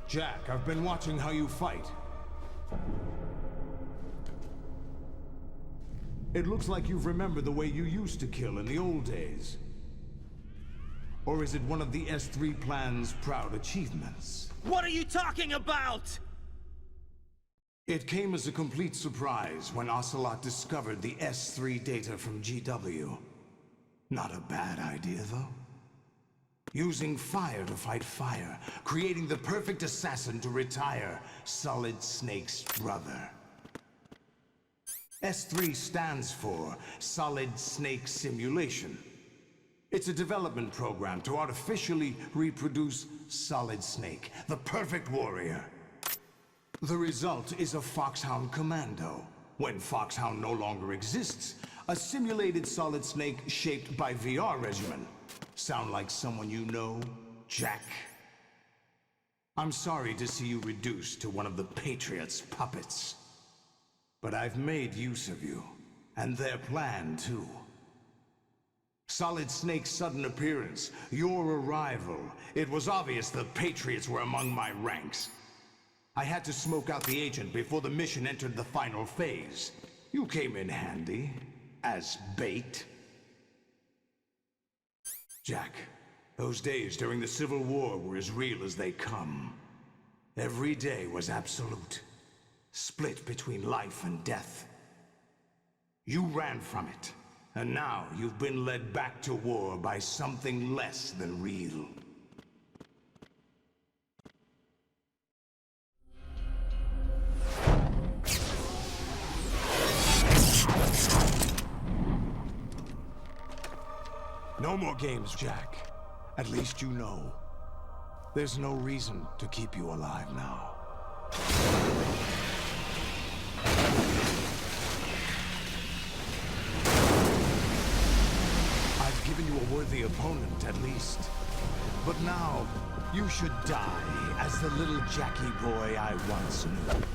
Jack, I've been watching how you fight. It looks like you've remembered the way you used to kill in the old days. Or is it one of the S3 plan's proud achievements? What are you talking about? It came as a complete surprise when Ocelot discovered the S3 data from GW. Not a bad idea, though. Using fire to fight fire, creating the perfect assassin to retire Solid Snake's brother. S3 stands for Solid Snake Simulation. It's a development program to artificially reproduce Solid Snake, the perfect warrior. The result is a Foxhound Commando. When Foxhound no longer exists, a simulated Solid Snake shaped by VR regimen. Sound like someone you know, Jack? I'm sorry to see you reduced to one of the Patriots' puppets. But I've made use of you, and their plan too. Solid Snake's sudden appearance, your arrival, it was obvious the Patriots were among my ranks. I had to smoke out the agent before the mission entered the final phase. You came in handy, as bait. Jack, those days during the Civil War were as real as they come. Every day was absolute. Split between life and death. You ran from it, and now you've been led back to war by something less than real. No more games, Jack. At least you know. There's no reason to keep you alive now. I've given you a worthy opponent, at least. But now, you should die as the little Jackie boy I once knew.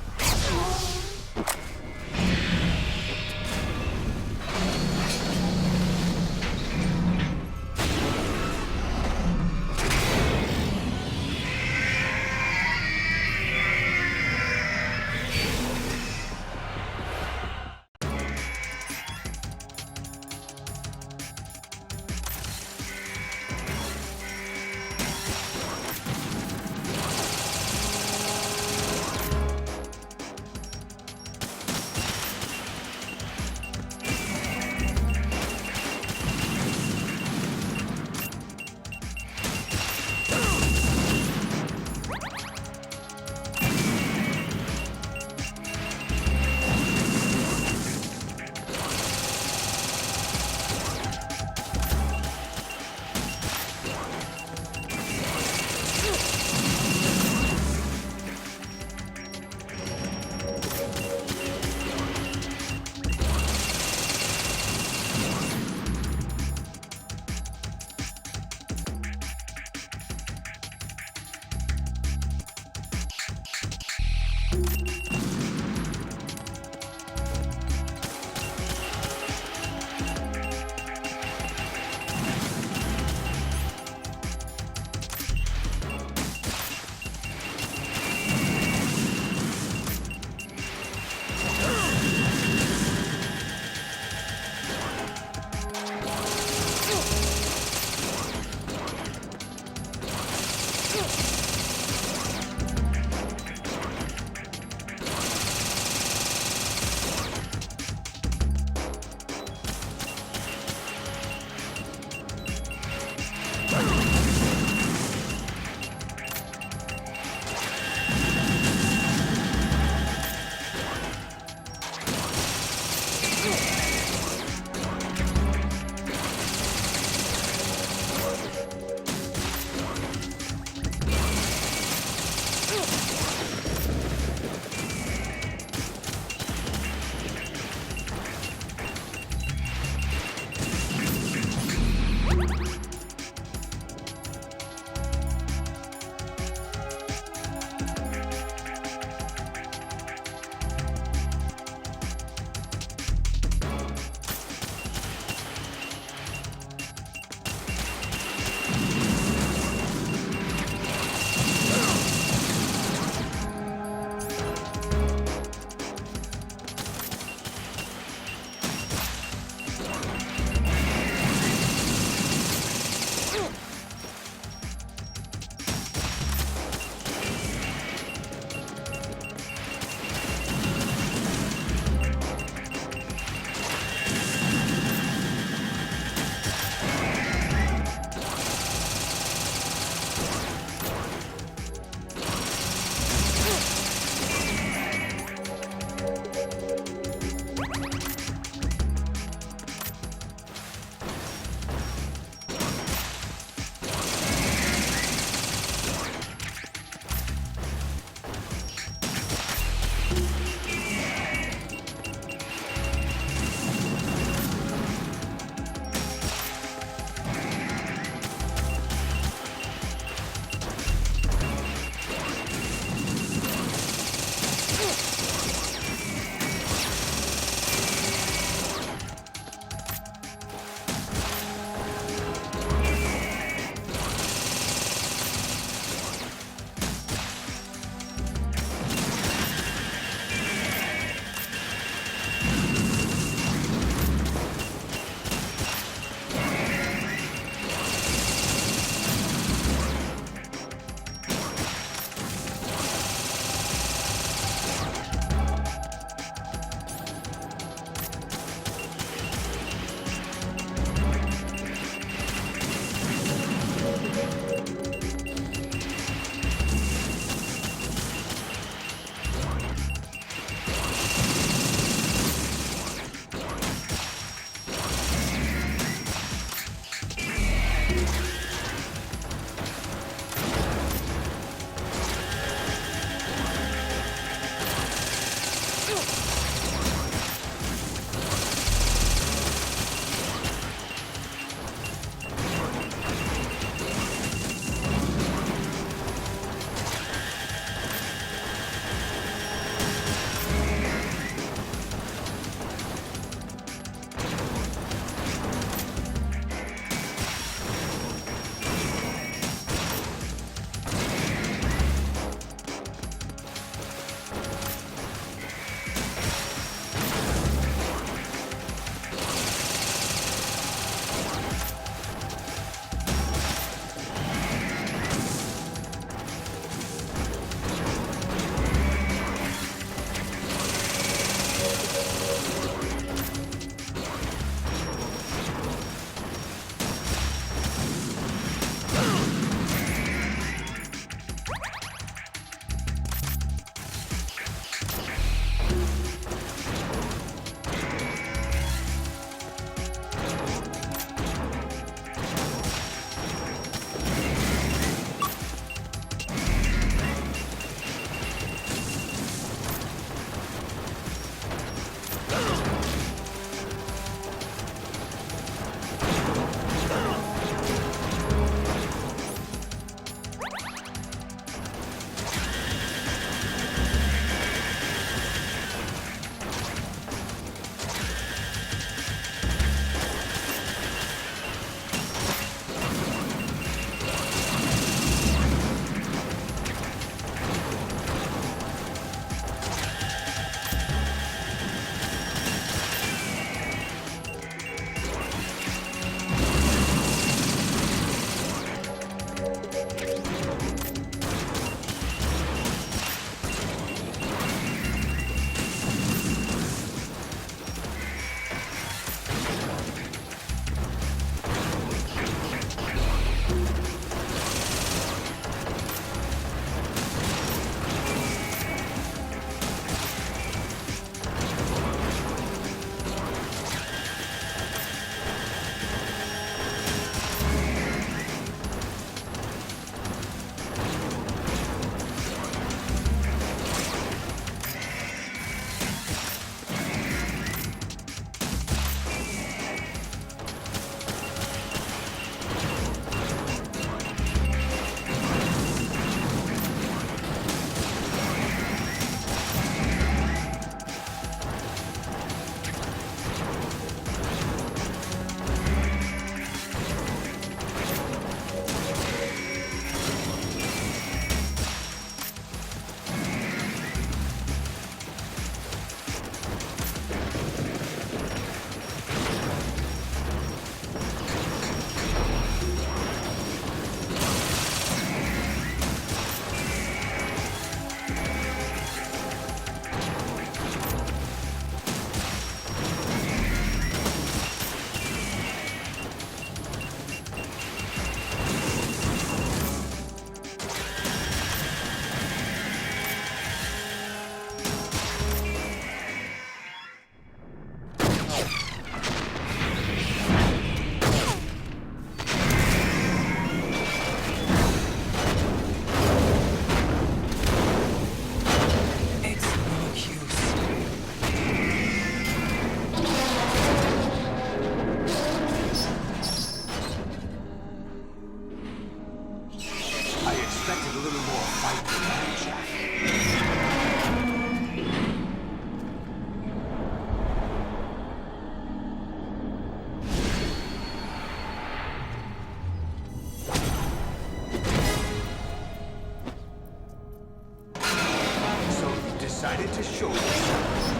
decided to show themselves.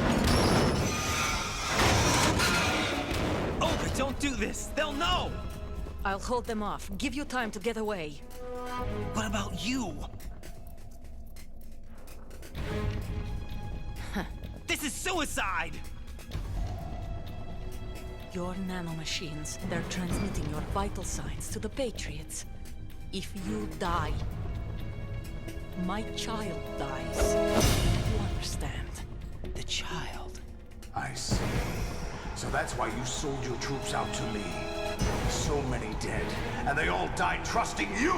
Olga, don't do this! They'll know! I'll hold them off. Give you time to get away. What about you? This is suicide! Your nanomachines, they're transmitting your vital signs to the Patriots. If you die, my child dies. You understand? The child. I see. So that's why you sold your troops out to me. So many dead, and they all died trusting you!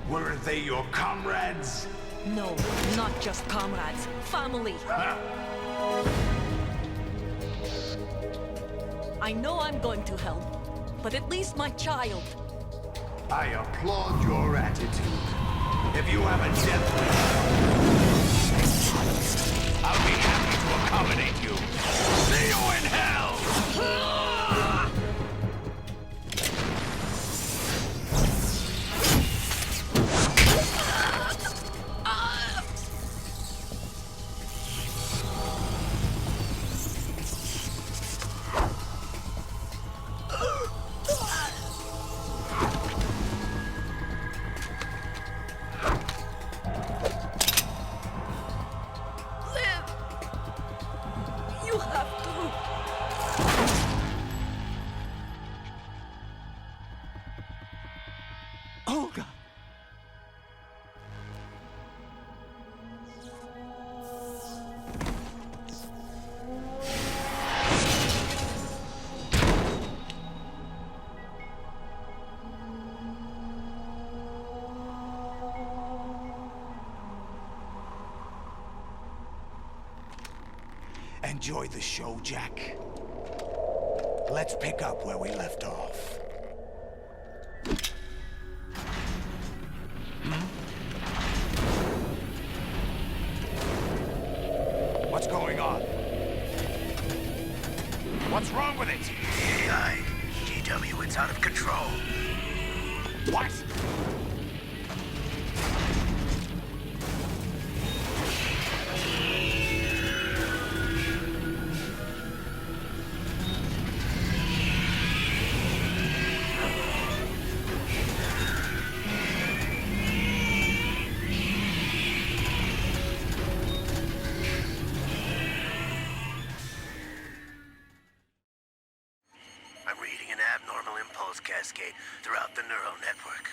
Weren't they your comrades? No, not just comrades. Family. Huh? I know I'm going to help, but at least my child. I applaud your attitude. If you have a death wish, I'll be happy to accommodate you. See you in hell! You have to. Olga! Enjoy the show, Jack. Let's pick up where we left off. What's going on? What's wrong with it? AI, GW, it's out of control. What? I'm reading an abnormal impulse cascade throughout the neural network.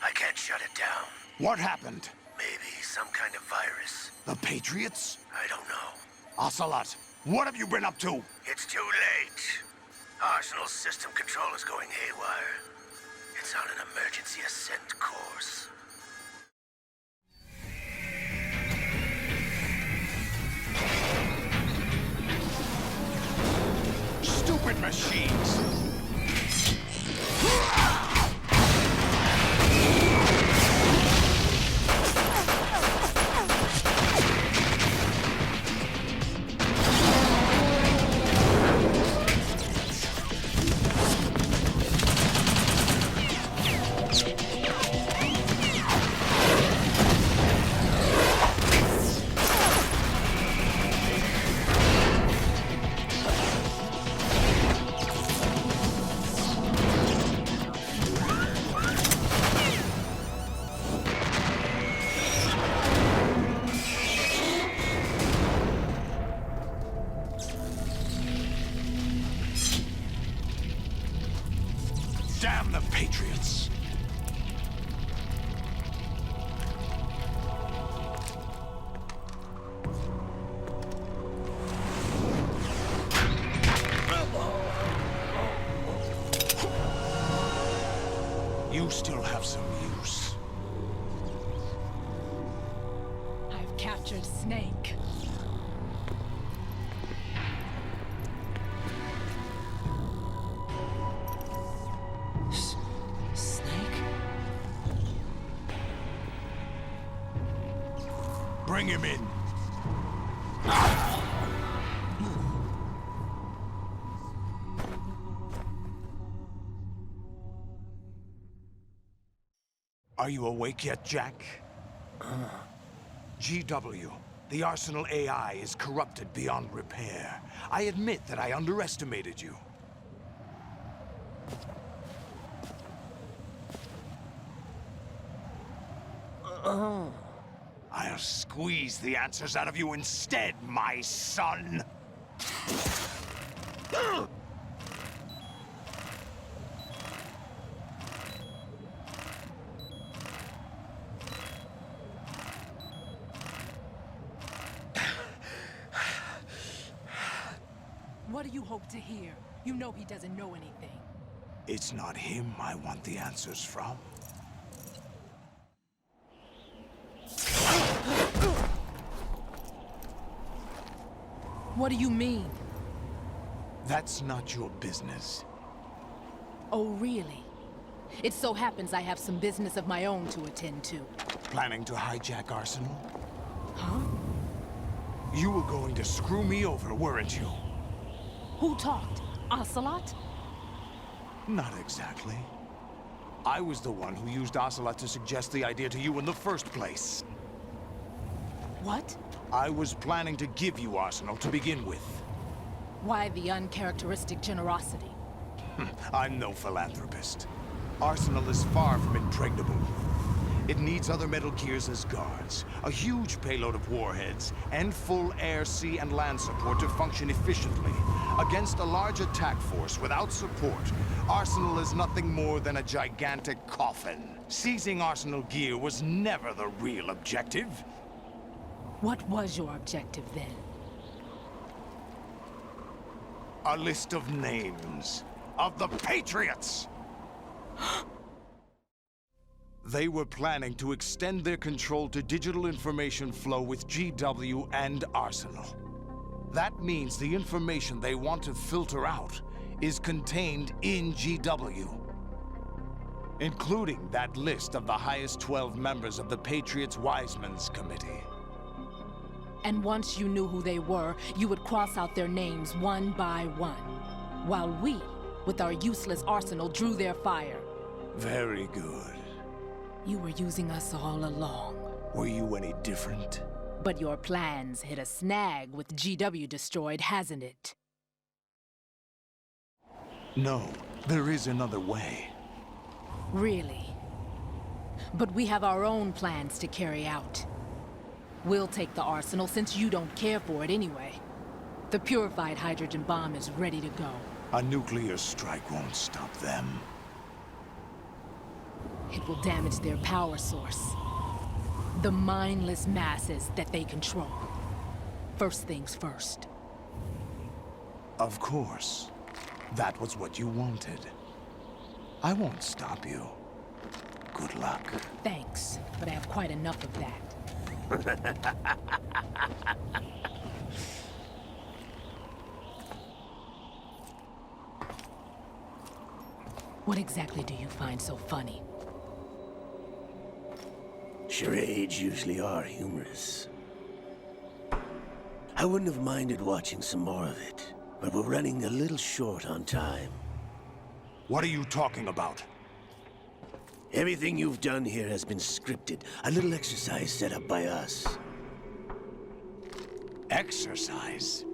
I can't shut it down. What happened? Maybe some kind of virus. The Patriots? I don't know. Ocelot, what have you been up to? It's too late. Arsenal's system control is going haywire. It's on an emergency ascent course. Stupid machines! Damn the Patriots! You still have some use. I've captured Snake. Snake? Bring him in. Are you awake yet, Jack? GW, The Arsenal AI is corrupted beyond repair. I admit that I underestimated you. I'll squeeze the answers out of you instead, my son! What do you hope to hear? You know he doesn't know anything. It's not him I want the answers from. What do you mean? That's not your business. Oh, really? It so happens I have some business of my own to attend to. Planning to hijack Arsenal? Huh? You were going to screw me over, weren't you? Who talked? Ocelot? Not exactly. I was the one who used Ocelot to suggest the idea to you in the first place. What? I was planning to give you Arsenal to begin with. Why the uncharacteristic generosity? I'm no philanthropist. Arsenal is far from impregnable. It needs other Metal Gears as guards, a huge payload of warheads, and full air, sea, and land support to function efficiently. Against a large attack force without support, Arsenal is nothing more than a gigantic coffin. Seizing Arsenal gear was never the real objective. What was your objective then? A list of names of the Patriots! They were planning to extend their control to digital information flow with GW and Arsenal. That means the information they want to filter out is contained in GW, including that list of the highest 12 members of the Patriots Wiseman's Committee. And once you knew who they were, you would cross out their names one by one, while we, with our useless arsenal, drew their fire. Very good. You were using us all along. Were you any different? But your plans hit a snag with GW destroyed, hasn't it? No, there is another way. Really? But we have our own plans to carry out. We'll take the arsenal since you don't care for it anyway. The purified hydrogen bomb is ready to go. A nuclear strike won't stop them. It will damage their power source. The mindless masses that they control. First things first. Of course. That was what you wanted. I won't stop you. Good luck. Thanks, but I have quite enough of that. What exactly do you find so funny? Charades usually are humorous. I wouldn't have minded watching some more of it, but we're running a little short on time. What are you talking about? Everything you've done here has been scripted. A little exercise set up by us. Exercise?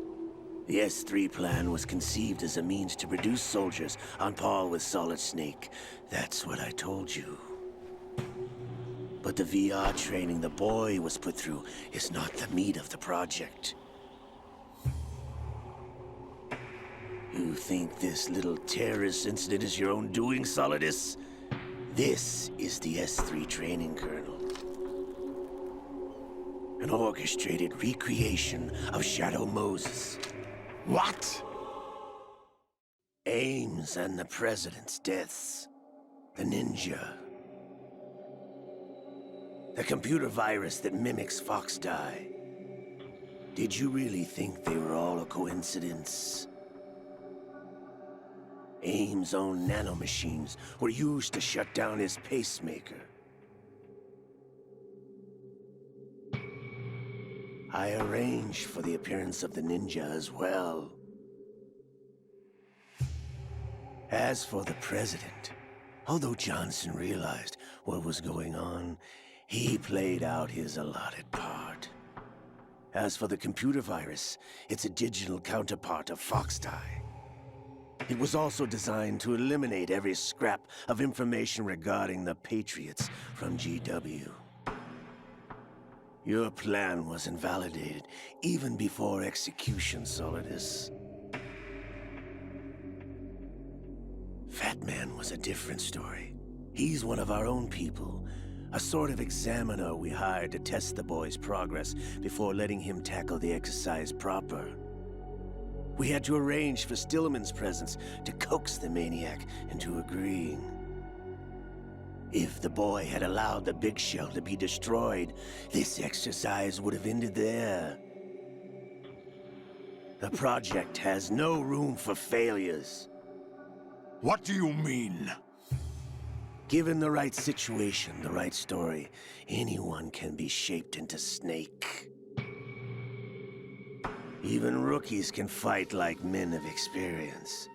The S3 plan was conceived as a means to produce soldiers on par with Solid Snake. That's what I told you. But the VR training the boy was put through is not the meat of the project. You think this little terrorist incident is your own doing, Solidus? This is the S3 training kernel. An orchestrated recreation of Shadow Moses. What? Ames and the President's deaths. The ninja. The computer virus that mimics Fox Die. Did you really think they were all a coincidence? Ames' own nanomachines were used to shut down his pacemaker. I arranged for the appearance of the ninja as well. As for the President, although Johnson realized what was going on, he played out his allotted part. As for the computer virus, it's a digital counterpart of Foxdie. It was also designed to eliminate every scrap of information regarding the Patriots from GW. Your plan was invalidated even before execution, Solidus. Fat Man was a different story. He's one of our own people, a sort of examiner we hired to test the boy's progress before letting him tackle the exercise proper. We had to arrange for Stillman's presence to coax the maniac into agreeing. If the boy had allowed the big shell to be destroyed, this exercise would have ended there. The project has no room for failures. What do you mean? Given the right situation, the right story, anyone can be shaped into Snake. Even rookies can fight like men of experience.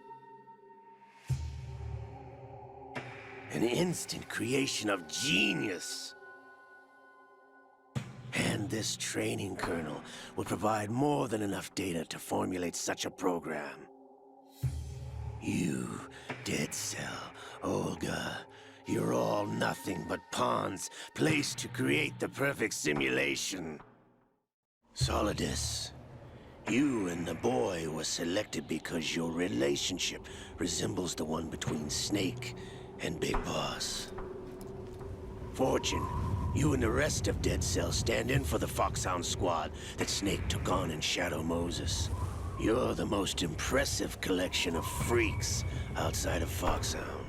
An instant creation of genius. And this training kernel will provide more than enough data to formulate such a program. You, Dead Cell, Olga, you're all nothing but pawns placed to create the perfect simulation. Solidus, you and the boy were selected because your relationship resembles the one between Snake and Big Boss. Fortune, you and the rest of Dead Cell stand in for the Foxhound squad that Snake took on in Shadow Moses. You're the most impressive collection of freaks outside of Foxhound.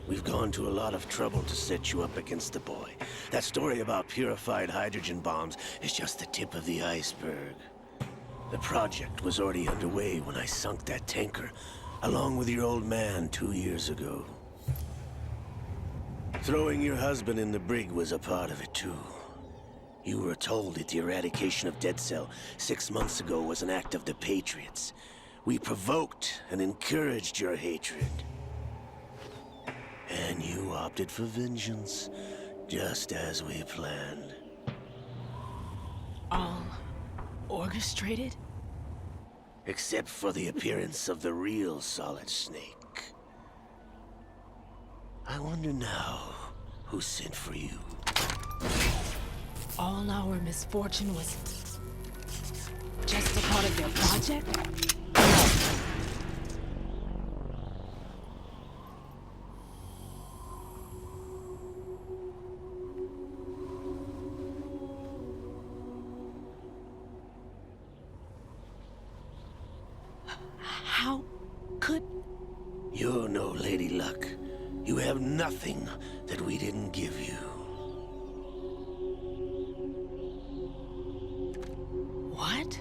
We've gone to a lot of trouble to set you up against the boy. That story about purified hydrogen bombs is just the tip of the iceberg. The project was already underway when I sunk that tanker, along with your old man 2 years ago. Throwing your husband in the brig was a part of it too. You were told that the eradication of Dead Cell 6 months ago was an act of the Patriots. We provoked and encouraged your hatred. And you opted for vengeance, just as we planned. All orchestrated? Except for the appearance of the real Solid Snake. I wonder now who sent for you. All our misfortune was just a part of their project? How could... You're no Lady Luck. You have nothing that we didn't give you. What?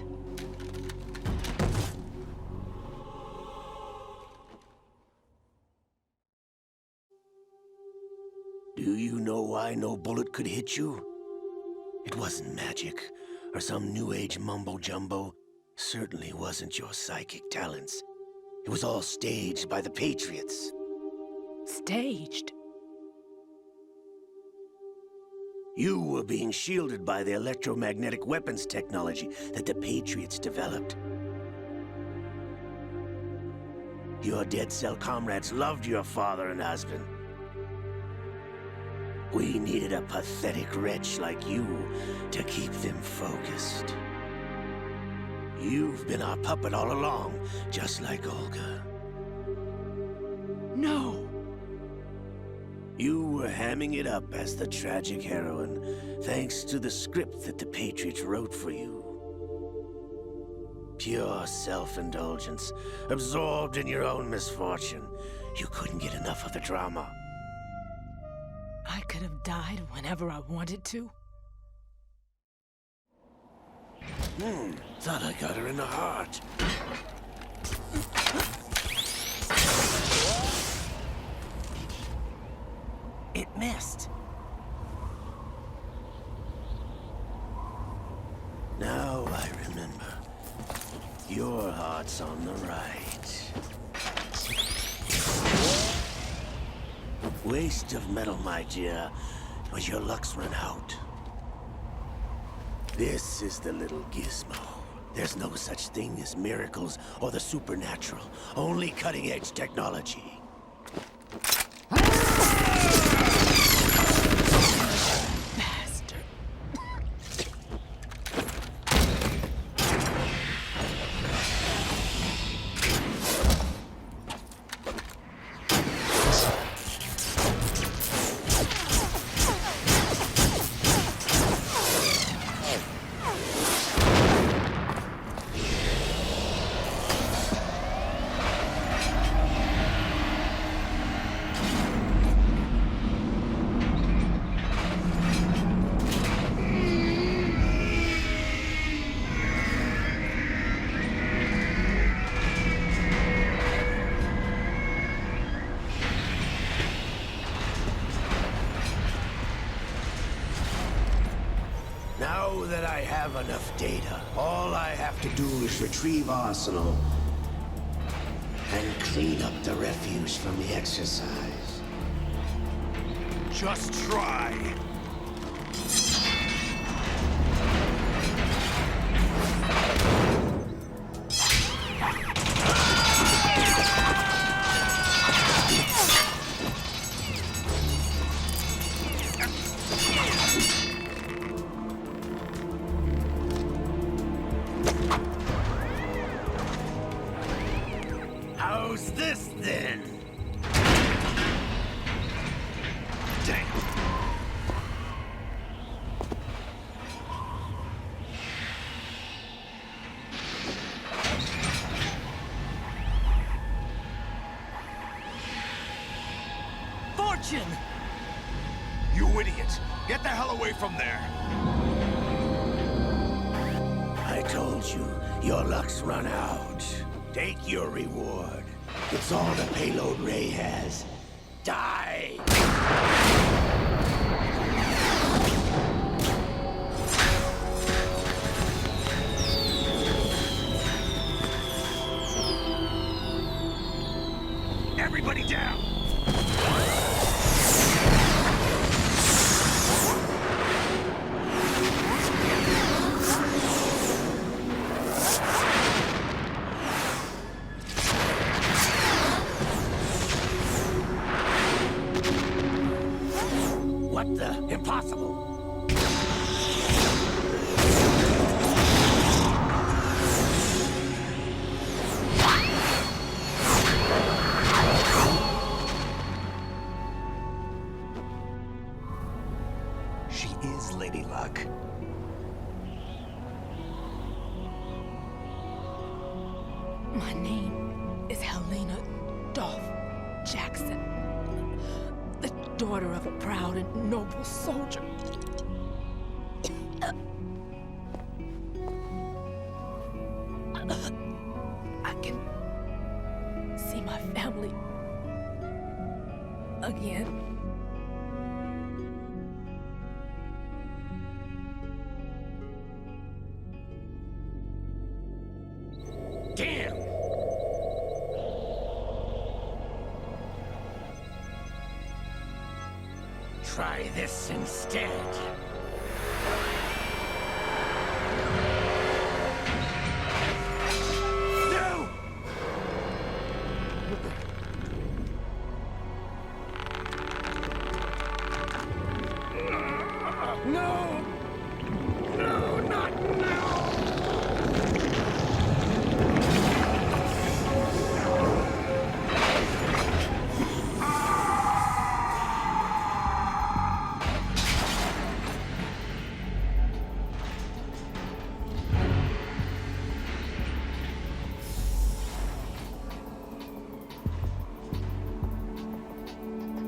Do you know why no bullet could hit you? It wasn't magic, or some new age mumbo-jumbo. Certainly wasn't your psychic talents. It was all staged by the Patriots. Staged? You were being shielded by the electromagnetic weapons technology that the Patriots developed. Your Dead Cell comrades loved your father and husband. We needed a pathetic wretch like you to keep them focused. You've been our puppet all along, just like Olga. No! You were hamming it up as the tragic heroine, thanks to the script that the Patriots wrote for you. Pure self-indulgence, absorbed in your own misfortune. You couldn't get enough of the drama. I could have died whenever I wanted to. Thought I got her in the heart. It missed. Now I remember. Your heart's on the right. Waste of metal, my dear, but your luck's run out. This is the little gizmo. There's no such thing as miracles or the supernatural. Only cutting-edge technology. Bastard. Now that I have enough data, all I have to do is retrieve Arsenal and clean up the refuse from the exercise. Just try. How's this then? Damn. Fortune! You idiot! Get the hell away from there! I told you, your luck's run out. Take your reward. It's all the payload Ray has. Die! Everybody down! What the? Impossible! She is Lady Luck. My name is Helena Dolph Jackson, the daughter of a proud and noble soldier. I can see my family again. Damn! Try this instead. No! No! No, not now!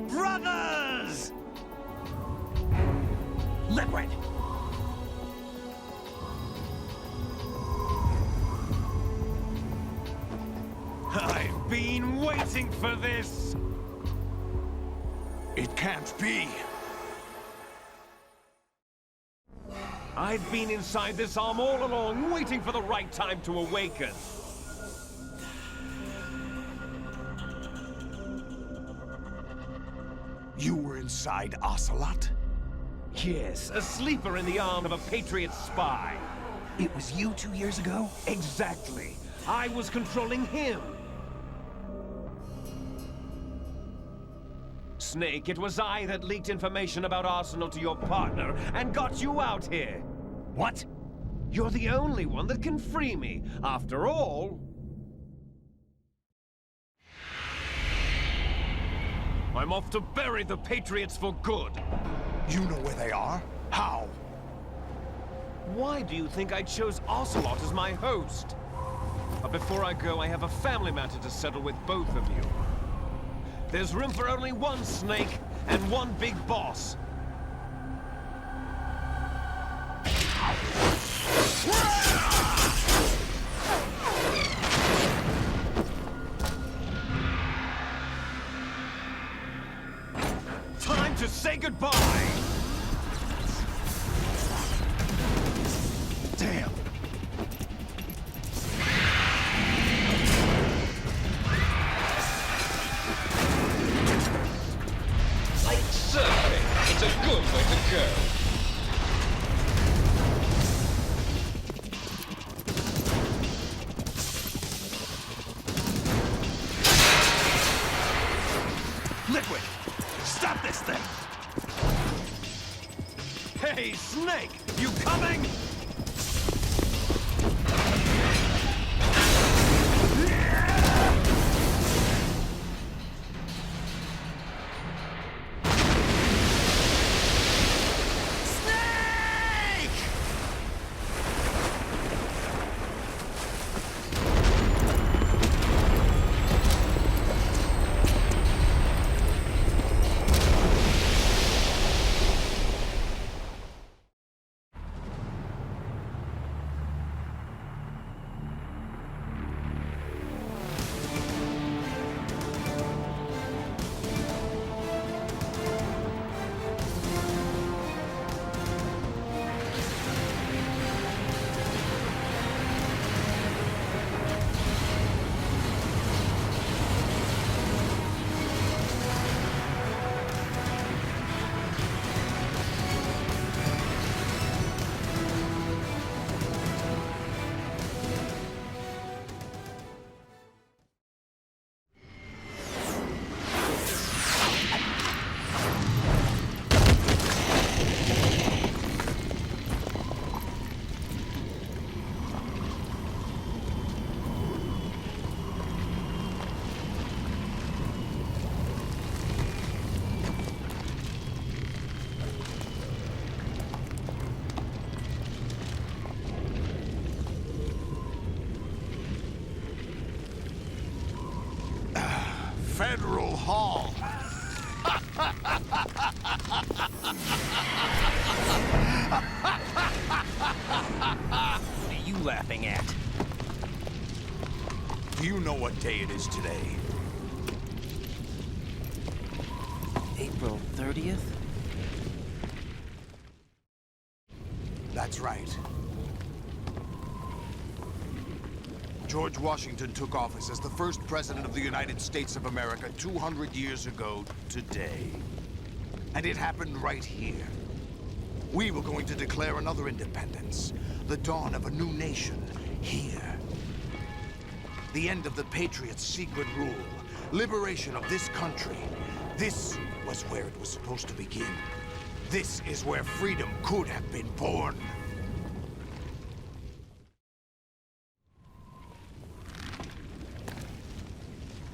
Brothers! Liquid! I've been waiting for this! It can't be. I've been inside this arm all along, waiting for the right time to awaken. You were inside Ocelot? Yes, a sleeper in the arm of a Patriot spy. It was you 2 years ago? Exactly. I was controlling him. Snake, it was I that leaked information about Arsenal to your partner and got you out here. What? You're the only one that can free me. After all... I'm off to bury the Patriots for good. You know where they are? How? Why do you think I chose Ocelot as my host? But before I go, I have a family matter to settle with both of you. There's room for only one Snake and one big boss. Time to say goodbye! Damn. Like surfing, it's a good way to go. Liquid! Stop this thing! Hey, Snake! You coming? Federal Hall. What are you laughing at? Do you know what day it is today? April 30th? That's right. George Washington took office as the first president of the United States of America 200 years ago today. And it happened right here. We were going to declare another independence, the dawn of a new nation, here. The end of the Patriots' secret rule, liberation of this country. This was where it was supposed to begin. This is where freedom could have been born.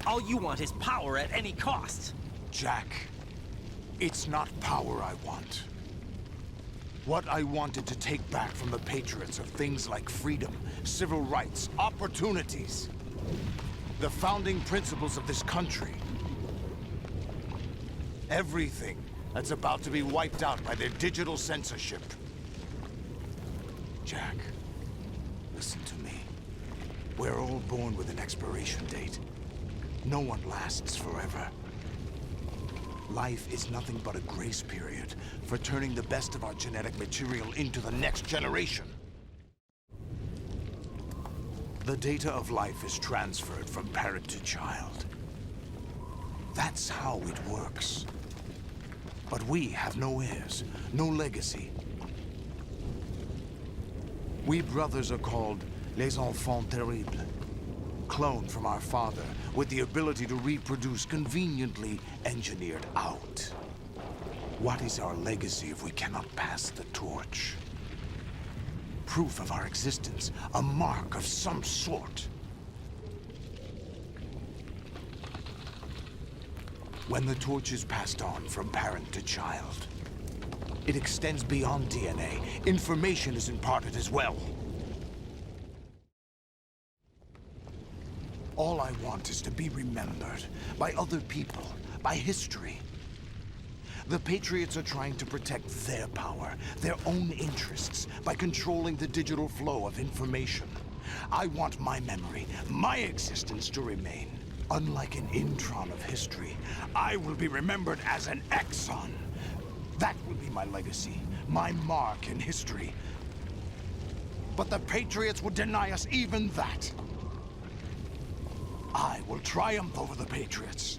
All you want is power at any cost. Jack, it's not power I want. What I wanted to take back from the Patriots are things like freedom, civil rights, opportunities. The founding principles of this country. Everything that's about to be wiped out by their digital censorship. Jack, listen to me. We're all born with an expiration date. No one lasts forever. Life is nothing but a grace period for turning the best of our genetic material into the next generation. The data of life is transferred from parent to child. That's how it works. But we have no heirs, no legacy. We brothers are called les enfants terribles. Cloned from our father, with the ability to reproduce conveniently engineered out. What is our legacy if we cannot pass the torch? Proof of our existence, a mark of some sort. When the torch is passed on from parent to child, it extends beyond DNA. Information is imparted as well. All I want is to be remembered by other people, by history. The Patriots are trying to protect their power, their own interests, by controlling the digital flow of information. I want my memory, my existence to remain. Unlike an intron of history, I will be remembered as an exon. That will be my legacy, my mark in history. But the Patriots would deny us even that. I will triumph over the Patriots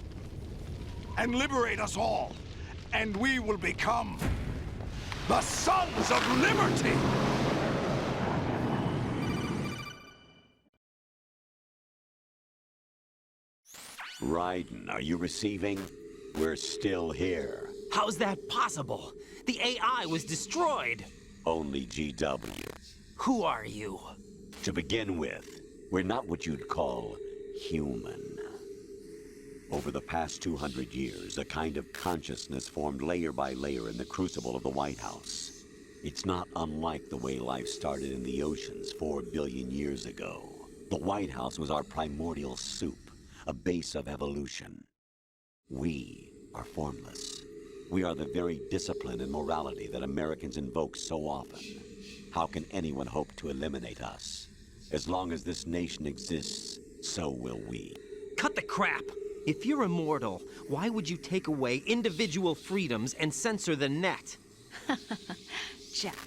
and liberate us all. And we will become the Sons of Liberty! Raiden, are you receiving? We're still here. How's that possible? The AI was destroyed. Only GW. Who are you? To begin with, we're not what you'd call human. Over the past 200 years, a kind of consciousness formed layer by layer in the crucible of the White House. It's not unlike the way life started in the oceans 4 billion years ago. The White House was our primordial soup, a base of evolution. We are formless. We are the very discipline and morality that Americans invoke so often. How can anyone hope to eliminate us? As long as this nation exists, so will we. Cut the crap! If you're immortal, why would you take away individual freedoms and censor the net? Jack,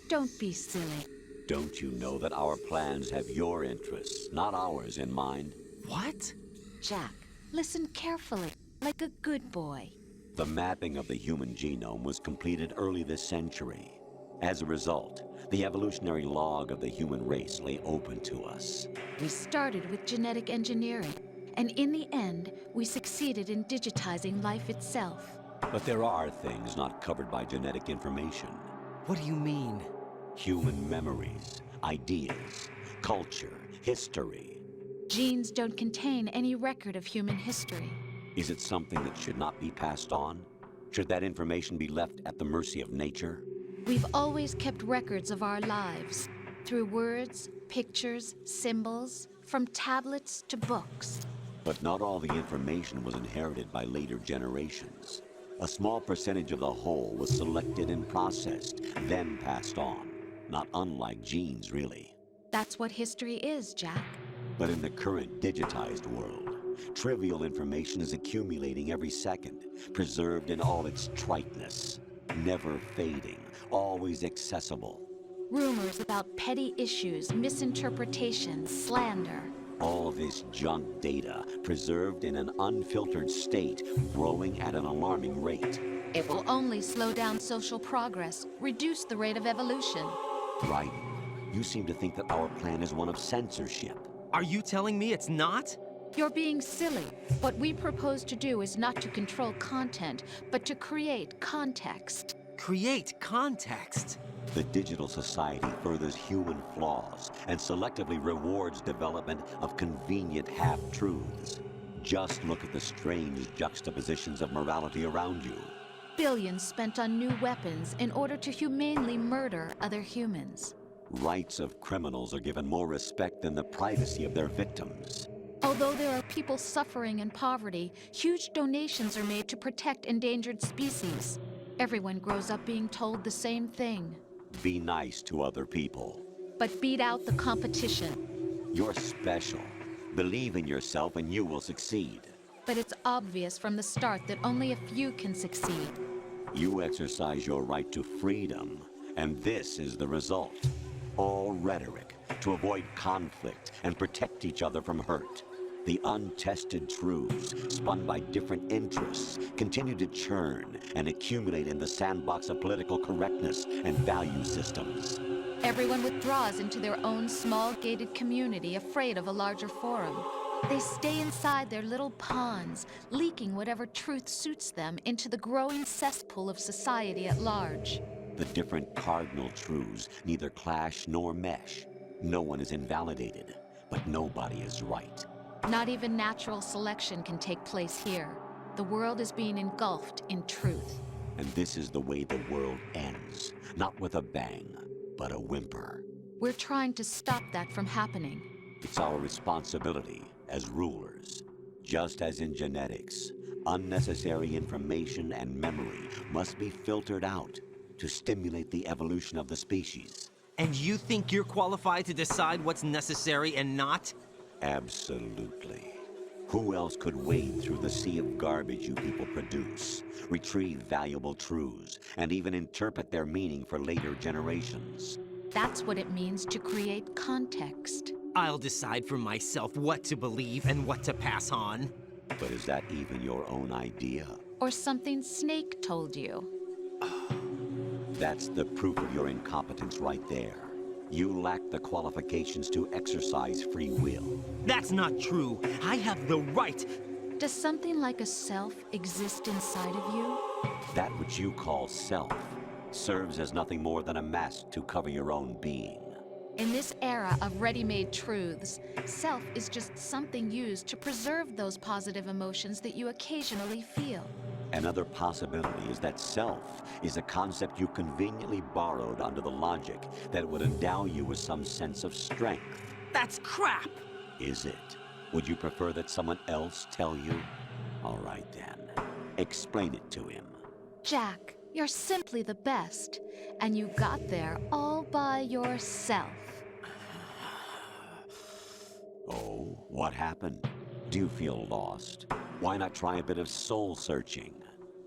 don't be silly. Don't you know that our plans have your interests, not ours, in mind? What? Jack, listen carefully, like a good boy. The mapping of the human genome was completed early this century. As a result, the evolutionary log of the human race lay open to us. We started with genetic engineering, and in the end, we succeeded in digitizing life itself. But there are things not covered by genetic information. What do you mean? Human memories, ideas, culture, history. Genes don't contain any record of human history. Is it something that should not be passed on? Should that information be left at the mercy of nature? We've always kept records of our lives, through words, pictures, symbols, from tablets to books. But not all the information was inherited by later generations. A small percentage of the whole was selected and processed, then passed on. Not unlike genes, really. That's what history is, Jack. But in the current digitized world, trivial information is accumulating every second, preserved in all its triteness, never fading, always accessible. Rumors about petty issues, misinterpretations, slander. All this junk data, preserved in an unfiltered state, growing at an alarming rate. It will only slow down social progress, reduce the rate of evolution. Right. You seem to think that our plan is one of censorship. Are you telling me it's not? You're being silly. What we propose to do is not to control content, but to create context. Create context? The digital society furthers human flaws and selectively rewards development of convenient half-truths. Just look at the strange juxtapositions of morality around you. Billions spent on new weapons in order to humanely murder other humans. Rights of criminals are given more respect than the privacy of their victims. Although there are people suffering in poverty, huge donations are made to protect endangered species. Everyone grows up being told the same thing. Be nice to other people. But beat out the competition. You're special. Believe in yourself and you will succeed. But it's obvious from the start that only a few can succeed. You exercise your right to freedom, and this is the result. All rhetoric to avoid conflict and protect each other from hurt. The untested truths, spun by different interests, continue to churn and accumulate in the sandbox of political correctness and value systems. Everyone withdraws into their own small gated community, afraid of a larger forum. They stay inside their little ponds, leaking whatever truth suits them into the growing cesspool of society at large. The different cardinal truths neither clash nor mesh. No one is invalidated, but nobody is right. Not even natural selection can take place here. The world is being engulfed in truth. And this is the way the world ends. Not with a bang, but a whimper. We're trying to stop that from happening. It's our responsibility as rulers. Just as in genetics, unnecessary information and memory must be filtered out to stimulate the evolution of the species. And you think you're qualified to decide what's necessary and not? Absolutely. Who else could wade through the sea of garbage you people produce, retrieve valuable truths, and even interpret their meaning for later generations? That's what it means to create context. I'll decide for myself what to believe and what to pass on. But is that even your own idea? Or something Snake told you. That's the proof of your incompetence right there. You lack the qualifications to exercise free will. That's not true. I have the right. Does something like a self exist inside of you? That which you call self serves as nothing more than a mask to cover your own being. In this era of ready-made truths, self is just something used to preserve those positive emotions that you occasionally feel. Another possibility is that self is a concept you conveniently borrowed under the logic that it would endow you with some sense of strength. That's crap! Is it? Would you prefer that someone else tell you? All right then. Explain it to him. Jack, you're simply the best, and you got there all by yourself. Oh, what happened? Do you feel lost? Why not try a bit of soul searching?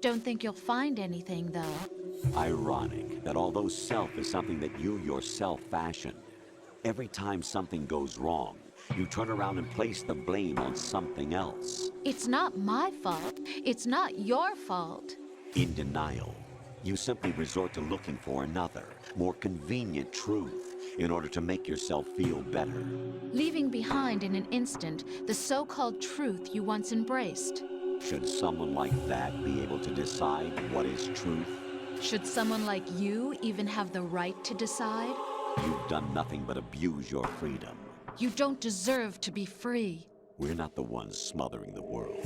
Don't think you'll find anything, though. Ironic that although self is something that you yourself fashioned, every time something goes wrong, you turn around and place the blame on something else. It's not my fault. It's not your fault. In denial, you simply resort to looking for another, more convenient truth in order to make yourself feel better. Leaving behind in an instant the so-called truth you once embraced. Should someone like that be able to decide what is truth? Should someone like you even have the right to decide? You've done nothing but abuse your freedom. You don't deserve to be free. We're not the ones smothering the world.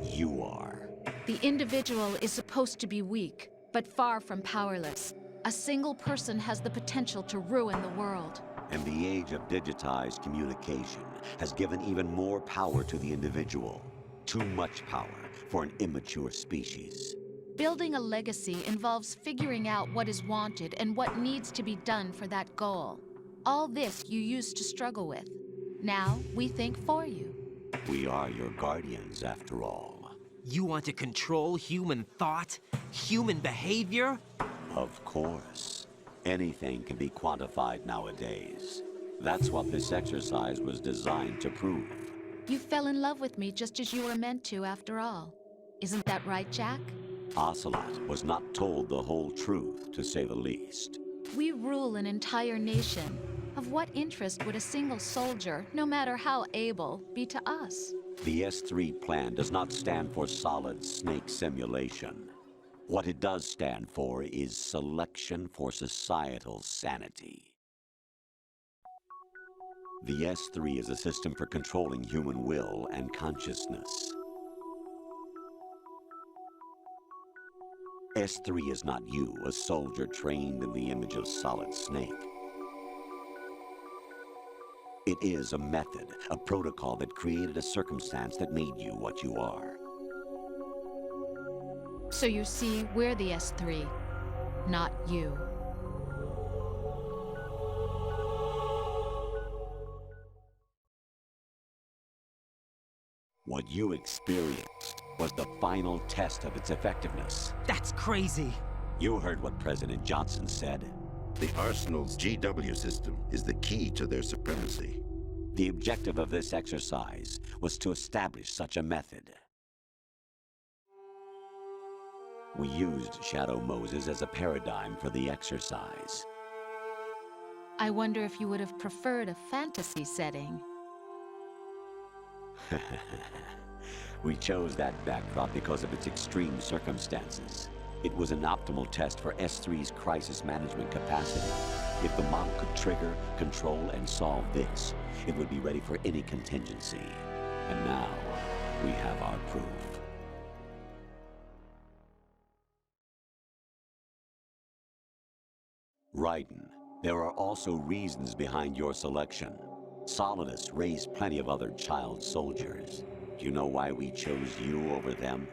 You are. The individual is supposed to be weak, but far from powerless. A single person has the potential to ruin the world. And the age of digitized communication has given even more power to the individual. Too much power for an immature species. Building a legacy involves figuring out what is wanted and what needs to be done for that goal. All this you used to struggle with. Now we think for you. We are your guardians, after all. You want to control human thought? Human behavior? Of course. Anything can be quantified nowadays. That's what this exercise was designed to prove. You fell in love with me just as you were meant to, after all. Isn't that right, Jack? Ocelot was not told the whole truth, to say the least. We rule an entire nation. Of what interest would a single soldier, no matter how able, be to us? The S3 plan does not stand for solid snake simulation. What it does stand for is selection for societal sanity. The S3 is a system for controlling human will and consciousness. S3 is not you, a soldier trained in the image of Solid Snake. It is a method, a protocol that created a circumstance that made you what you are. So you see, we're the S3, not you. What you experienced was the final test of its effectiveness. That's crazy. You heard what President Johnson said. The Arsenal's GW system is the key to their supremacy. The objective of this exercise was to establish such a method. We used Shadow Moses as a paradigm for the exercise. I wonder if you would have preferred a fantasy setting. We chose that backdrop because of its extreme circumstances. It was an optimal test for S3's crisis management capacity. If the model could trigger, control, and solve this, it would be ready for any contingency. And now, we have our proof. Raiden, there are also reasons behind your selection. Solidus raised plenty of other child soldiers. Do you know why we chose you over them?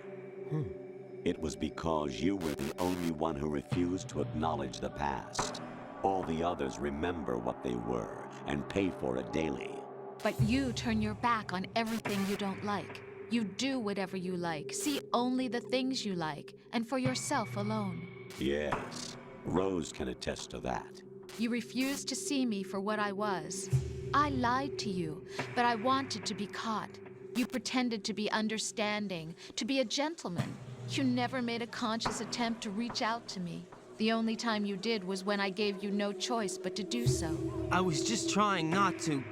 It was because you were the only one who refused to acknowledge the past. All the others remember what they were and pay for it daily. But you turn your back on everything you don't like. You do whatever you like, see only the things you like, and for yourself alone. Yes, Rose can attest to that. You refused to see me for what I was. I lied to you, but I wanted to be caught. You pretended to be understanding, to be a gentleman. You never made a conscious attempt to reach out to me. The only time you did was when I gave you no choice but to do so. I was just trying not to.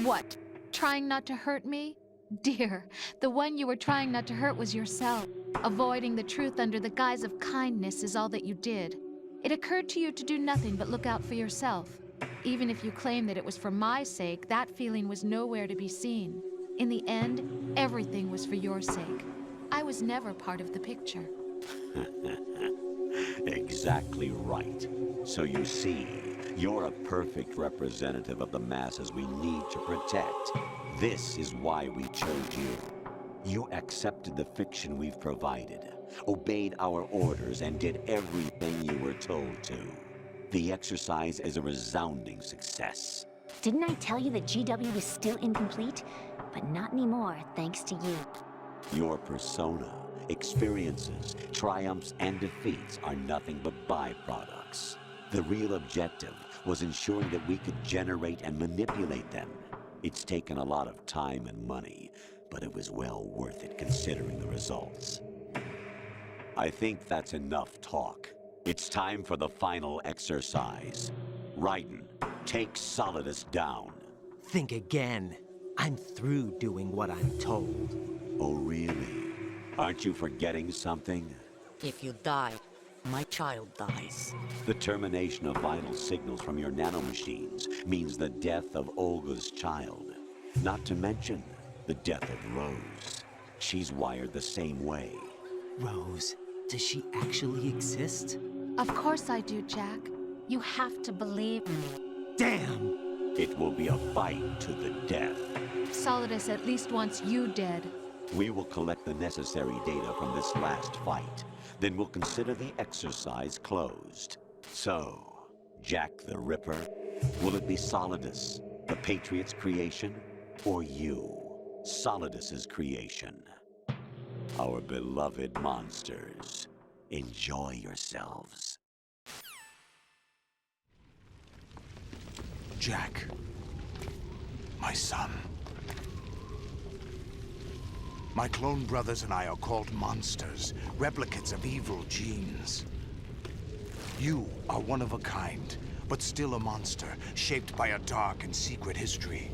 What? Trying not to hurt me? Dear, the one you were trying not to hurt was yourself. Avoiding the truth under the guise of kindness is all that you did. It occurred to you to do nothing but look out for yourself. Even if you claim that it was for my sake, that feeling was nowhere to be seen. In the end, everything was for your sake. I was never part of the picture. Exactly right. So you see, you're a perfect representative of the masses we need to protect. This is why we chose you. You accepted the fiction we've provided, obeyed our orders, and did everything you were told to. The exercise is a resounding success. Didn't I tell you that GW was still incomplete? But not anymore, thanks to you. Your persona, experiences, triumphs, and defeats are nothing but byproducts. The real objective was ensuring that we could generate and manipulate them. It's taken a lot of time and money, but it was well worth it considering the results. I think that's enough talk. It's time for the final exercise. Raiden, take Solidus down. Think again. I'm through doing what I'm told. Oh, really? Aren't you forgetting something? If you die, my child dies. The termination of vital signals from your nanomachines means the death of Olga's child. Not to mention the death of Rose. She's wired the same way. Rose, does she actually exist? Of course I do, Jack. You have to believe me. Damn! It will be a fight to the death. Solidus at least wants you dead. We will collect the necessary data from this last fight. Then we'll consider the exercise closed. So, Jack the Ripper, will it be Solidus, the Patriot's creation, or you, Solidus's creation? Our beloved monsters, enjoy yourselves. Jack, my son. My clone brothers and I are called monsters, replicates of evil genes. You are one of a kind, but still a monster, shaped by a dark and secret history.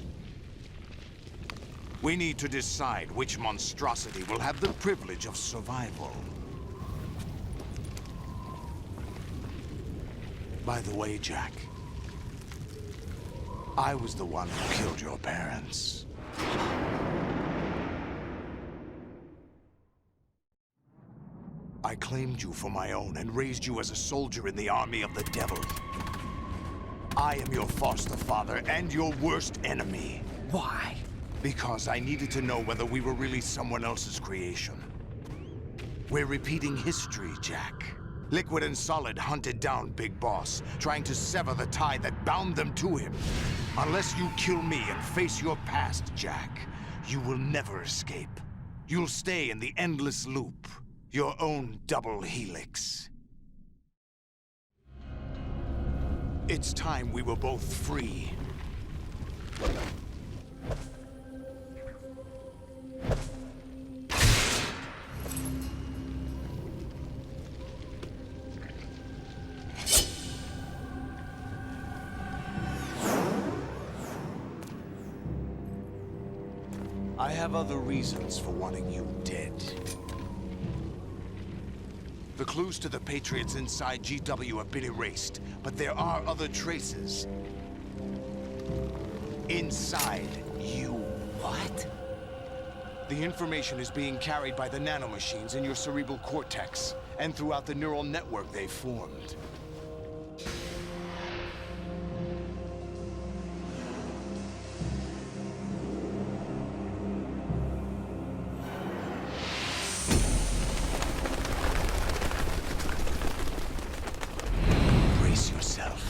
We need to decide which monstrosity will have the privilege of survival. By the way, Jack, I was the one who killed your parents. I claimed you for my own and raised you as a soldier in the army of the devil. I am your foster father and your worst enemy. Why? Because I needed to know whether we were really someone else's creation. We're repeating history, Jack. Liquid and Solid hunted down Big Boss, trying to sever the tie that bound them to him. Unless you kill me and face your past, Jack, you will never escape. You'll stay in the endless loop, your own double helix. It's time we were both free. I have other reasons for wanting you dead. The clues to the Patriots inside GW have been erased, but there are other traces. Inside you. What? The information is being carried by the nanomachines in your cerebral cortex, and throughout the neural network they've formed. Brace yourself.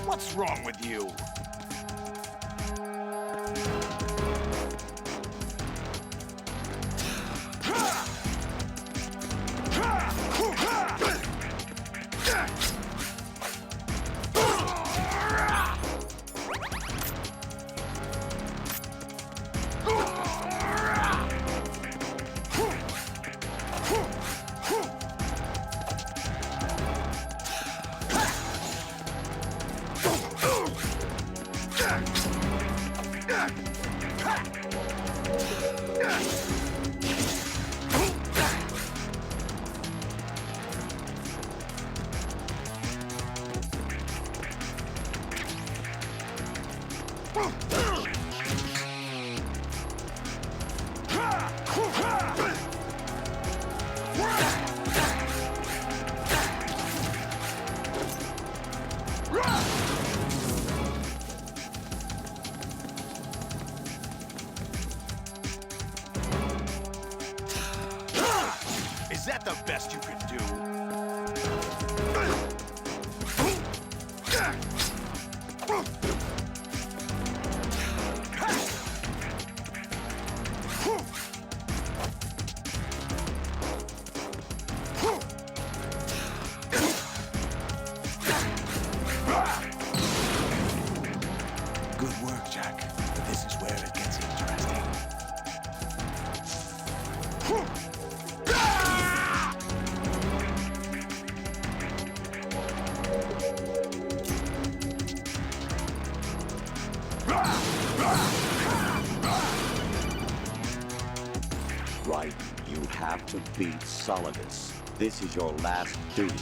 What's wrong with you? Is that the best you can do? Good work, Jack. But this is where it gets interesting. Right, you have to beat Solidus. This is your last duty.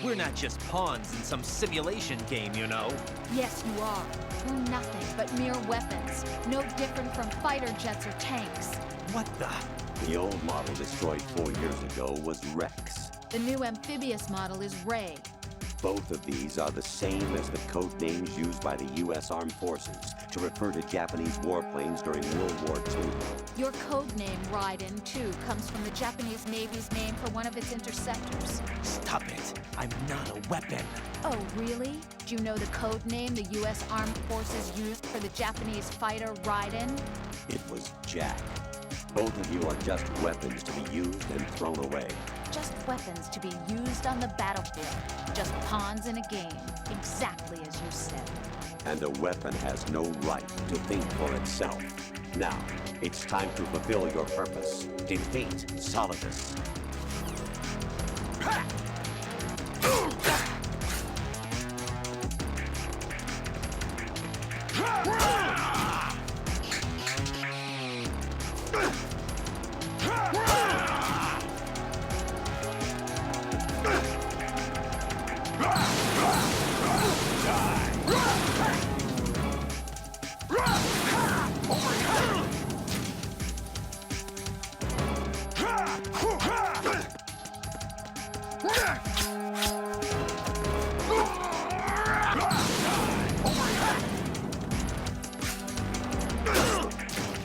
We're not just pawns in some simulation game, you know. Yes, you are. We're nothing but mere weapons. No different from fighter jets or tanks. What the? The old model destroyed 4 years ago was Rex. The new amphibious model is Ray. Both of these are the same as the code names used by the U.S. Armed Forces to refer to Japanese warplanes during World War II. Your code name, Raiden, too, comes from the Japanese Navy's name for one of its interceptors. Stop it. I'm not a weapon. Oh, really? Do you know the code name the U.S. Armed Forces used for the Japanese fighter Raiden? It was Jack. Both of you are just weapons to be used and thrown away. Just weapons to be used on the battlefield. Just pawns in a game, exactly as you said. And a weapon has no right to think for itself. Now, it's time to fulfill your purpose. Defeat Solidus.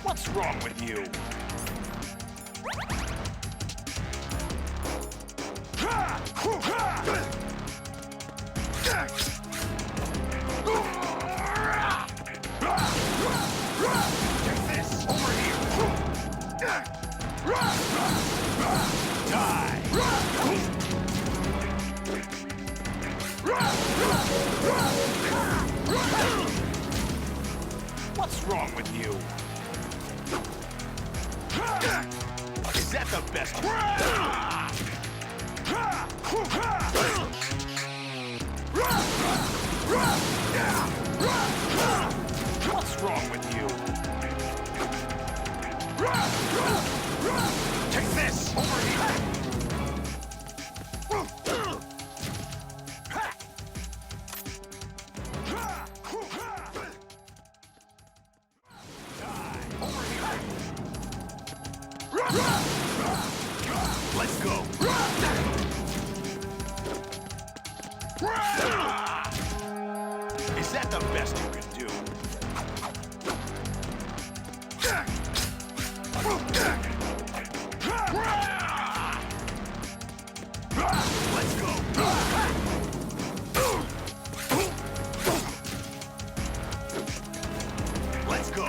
What's wrong with you? Take this! Over here! Die! What's wrong with you? Is that the best? What's wrong with you? Take this! Over here! Let's go! Is that the best you can do? Let's go! Let's go!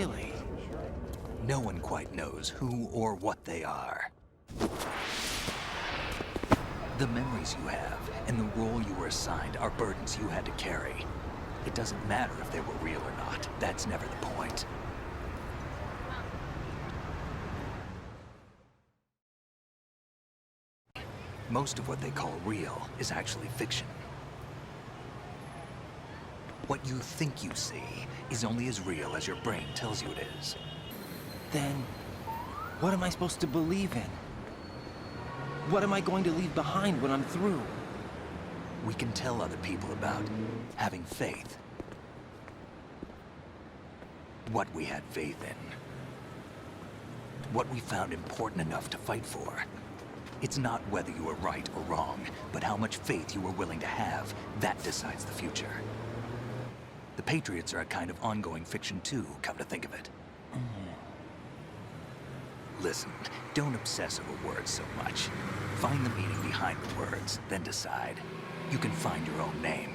Really? No one quite knows who or what they are. The memories you have and the role you were assigned are burdens you had to carry. It doesn't matter if they were real or not. That's never the point. Most of what they call real is actually fiction. What you think you see is only as real as your brain tells you it is. Then, what am I supposed to believe in? What am I going to leave behind when I'm through? We can tell other people about having faith. What we had faith in. What we found important enough to fight for. It's not whether you were right or wrong, but how much faith you were willing to have. That decides the future. The Patriots are a kind of ongoing fiction too, come to think of it. Listen, don't obsess over words so much. Find the meaning behind the words, then decide. You can find your own name.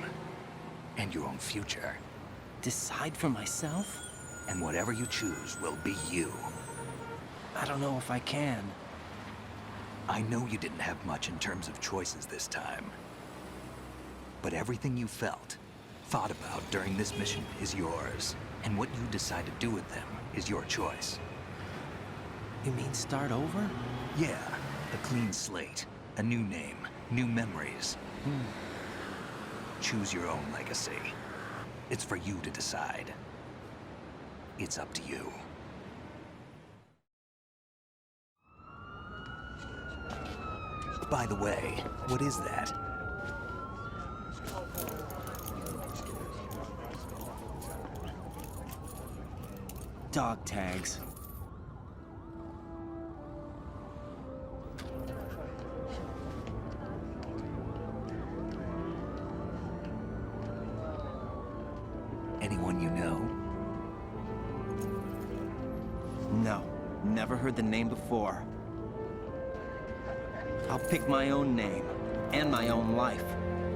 And your own future. Decide for myself? And whatever you choose will be you. I don't know if I can. I know you didn't have much in terms of choices this time. But everything you felt, thought about during this mission is yours. And what you decide to do with them is your choice. You mean start over? Yeah, a clean slate, a new name, new memories. Choose your own legacy. It's for you to decide. It's up to you. By the way, what is that? Dog tags. Anyone you know? No, never heard the name before. I'll pick my own name, and my own life.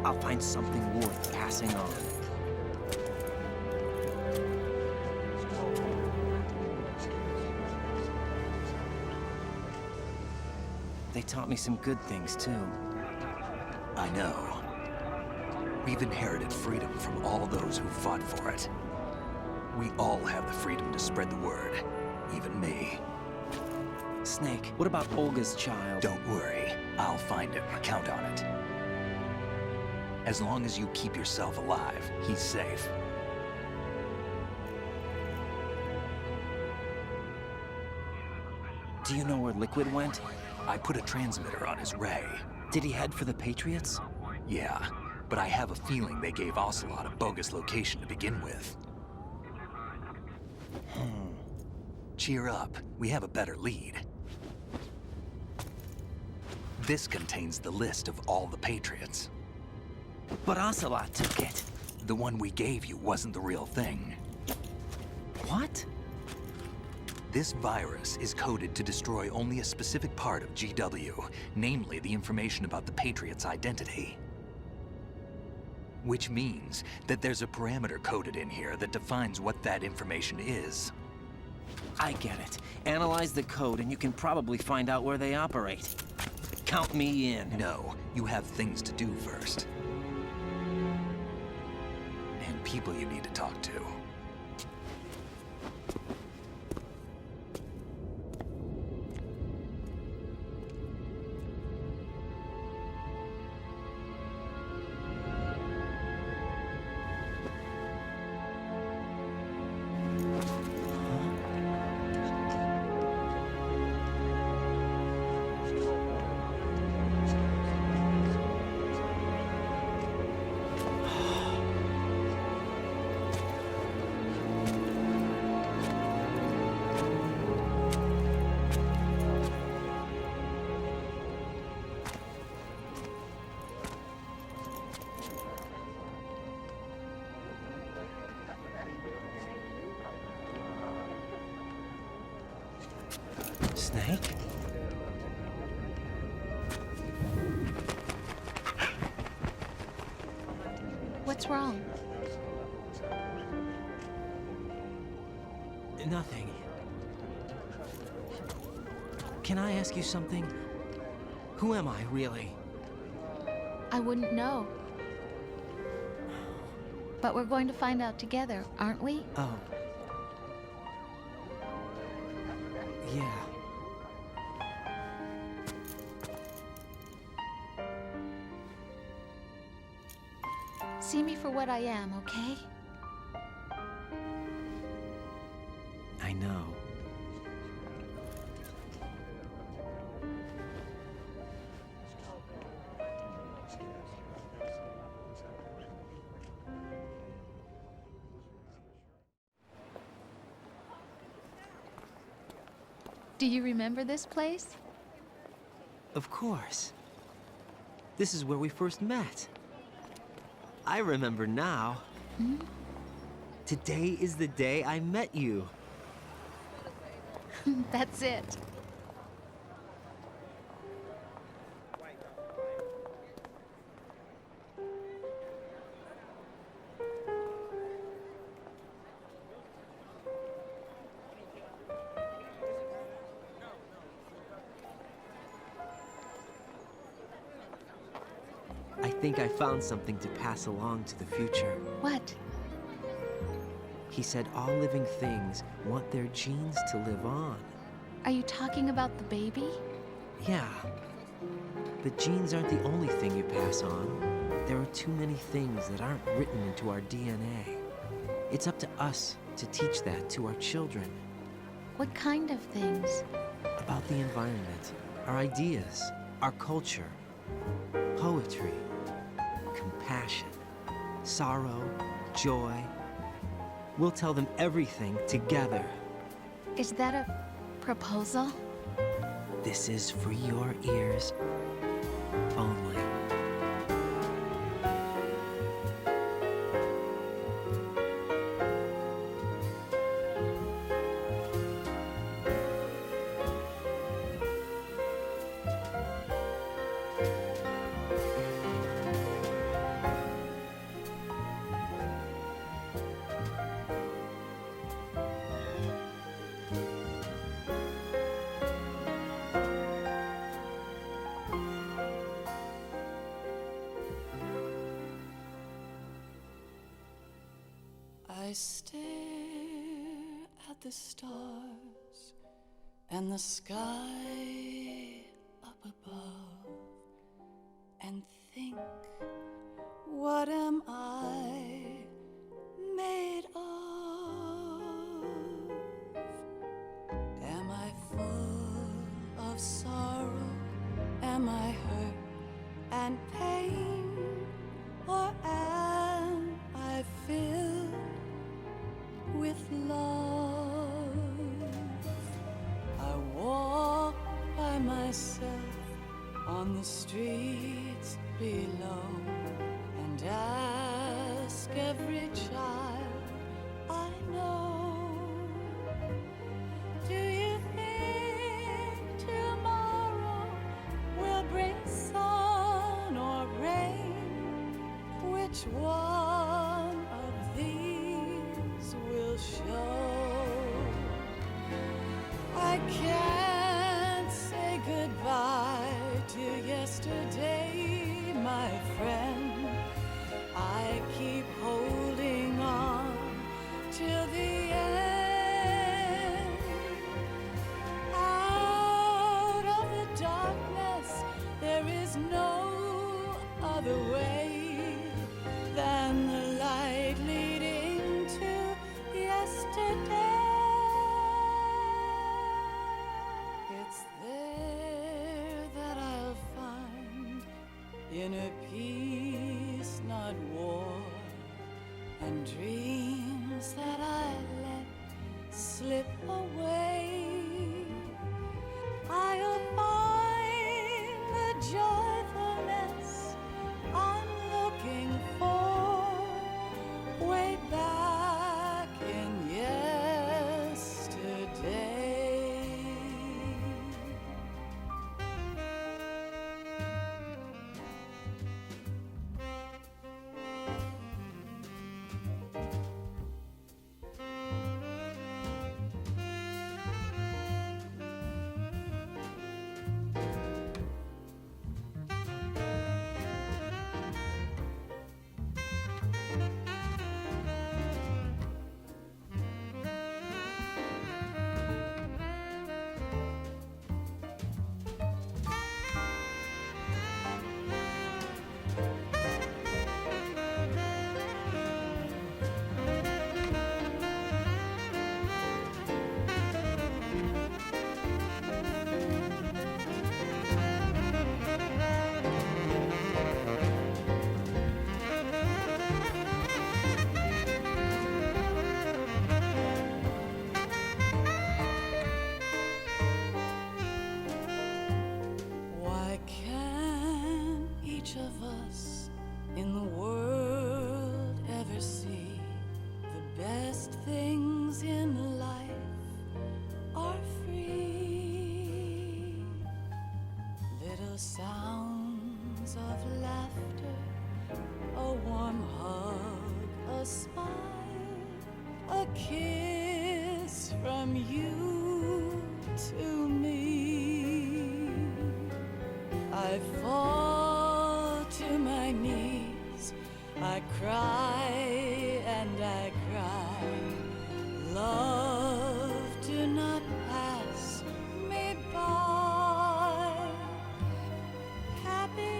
I'll find something worth passing on. They taught me some good things, too. I know. We've inherited freedom from all those who fought for it. We all have the freedom to spread the word, even me. Snake, what about Olga's child? Don't worry, I'll find him, count on it. As long as you keep yourself alive, he's safe. Do you know where Liquid went? I put a transmitter on his ray. Did he head for the Patriots? Yeah, but I have a feeling they gave Ocelot a bogus location to begin with. Cheer up, we have a better lead. This contains the list of all the Patriots. But Ocelot took it. The one we gave you wasn't the real thing. What? This virus is coded to destroy only a specific part of GW, namely the information about the Patriots' identity. Which means that there's a parameter coded in here that defines what that information is. I get it. Analyze the code and you can probably find out where they operate. Count me in. No, you have things to do first. And people you need to talk to. Snake? What's wrong? Nothing. Can I ask you something? Who am I, really? I wouldn't know. But we're going to find out together, aren't we? Oh. Yeah. See me for what I am, okay? I know. Do you remember this place? Of course. This is where we first met. I remember now. Today is the day I met you. That's it. I think I found something to pass along to the future. What? He said all living things want their genes to live on. Are you talking about the baby? Yeah. But genes aren't the only thing you pass on. There are too many things that aren't written into our DNA. It's up to us to teach that to our children. What kind of things? About the environment, our ideas, our culture, poetry, compassion, sorrow, joy. We'll tell them everything together. Is that a proposal? This is for your ears only. I stare at the stars and the sky up above and think, what am I made of? Am I full of sorrow? Am I hurt and pain? Or am I filled with love? I walk by myself on the streets below and ask every child I know, do you think tomorrow will bring sun or rain? Which one of these will show? I can't say goodbye to yesterday, my friend. I keep holding on till the end. Out of the darkness, there is no other way than the light leading to yesterday. It's there that I'll find inner peace, not war, and dreams that I let slip away. I'll find the joyfulness I'm looking for way back in yesterday. sounds of laughter, a warm hug, a smile, a kiss from you to me. I fall to my knees, I cry and I cry. Love, do not pass me by. Happy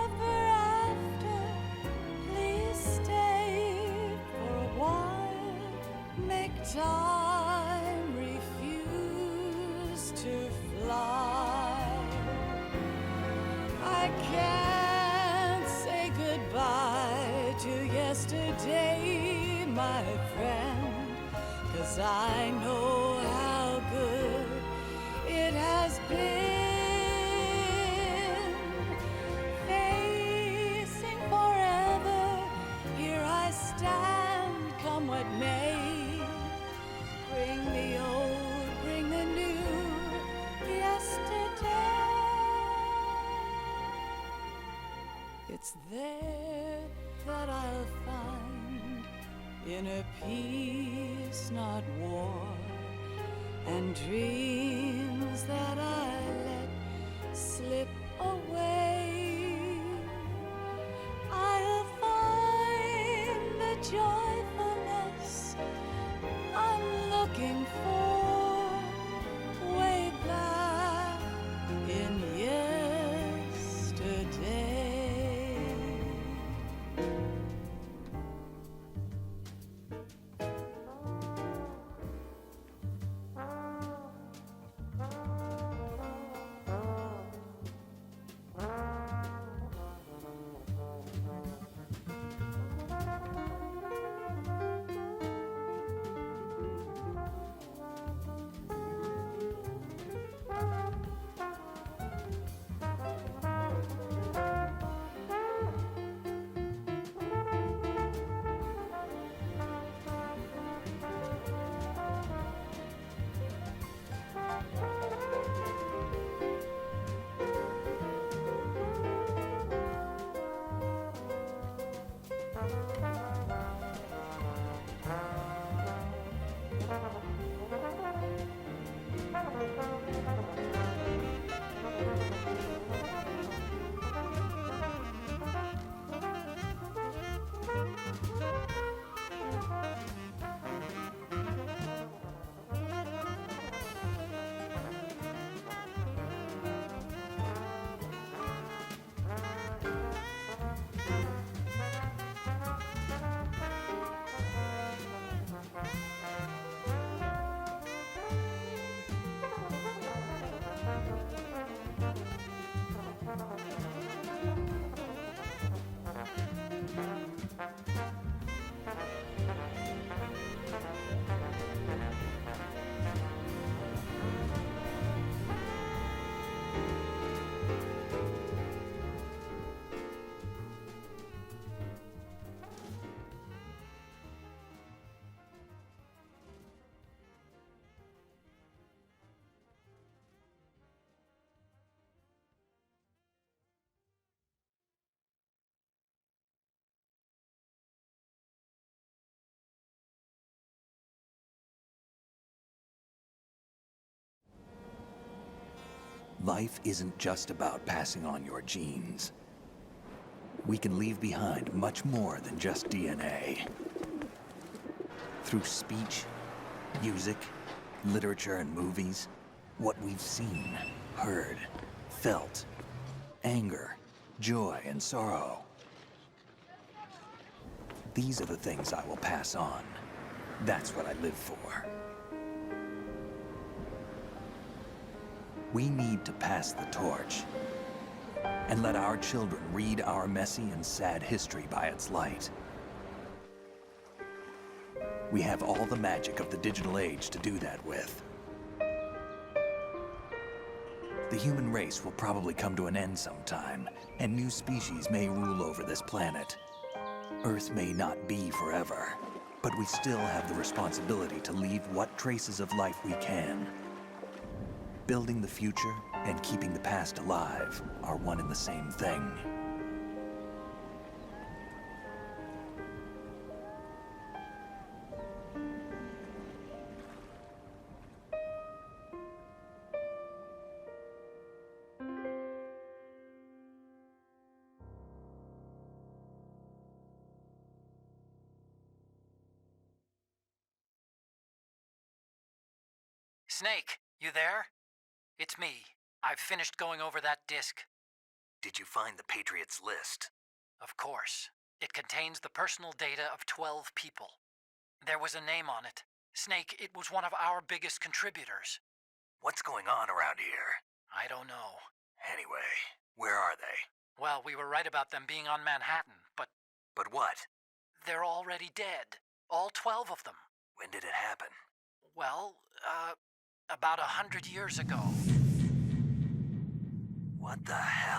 ever after, please stay for a while. Make time refuse to fly. I can't say goodbye to yesterday, my friend, 'cause I know how good it has been. Facing forever, here I stand, come what may. Bring the old, bring the new, yesterday. It's there that I'll find inner peace, not war, and dreams that I let slip away. I'll find the joyfulness I'm looking for way back in yesterday. Life isn't just about passing on your genes. We can leave behind much more than just DNA. Through speech, music, literature, and movies, what we've seen, heard, felt, anger, joy, and sorrow. These are the things I will pass on. That's what I live for. We need to pass the torch and let our children read our messy and sad history by its light. We have all the magic of the digital age to do that with. The human race will probably come to an end sometime, and new species may rule over this planet. Earth may not be forever, but we still have the responsibility to leave what traces of life we can. Building the future and keeping the past alive are one and the same thing. Snake, you there? It's me. I've finished going over that disk. Did you find the Patriots list? Of course. It contains the personal data of 12 people. There was a name on it. Snake, it was one of our biggest contributors. What's going on around here? I don't know. Anyway, where are they? Well, we were right about them being on Manhattan, but But what? they're already dead. All 12 of them. When did it happen? Well, about 100 years ago. What the hell?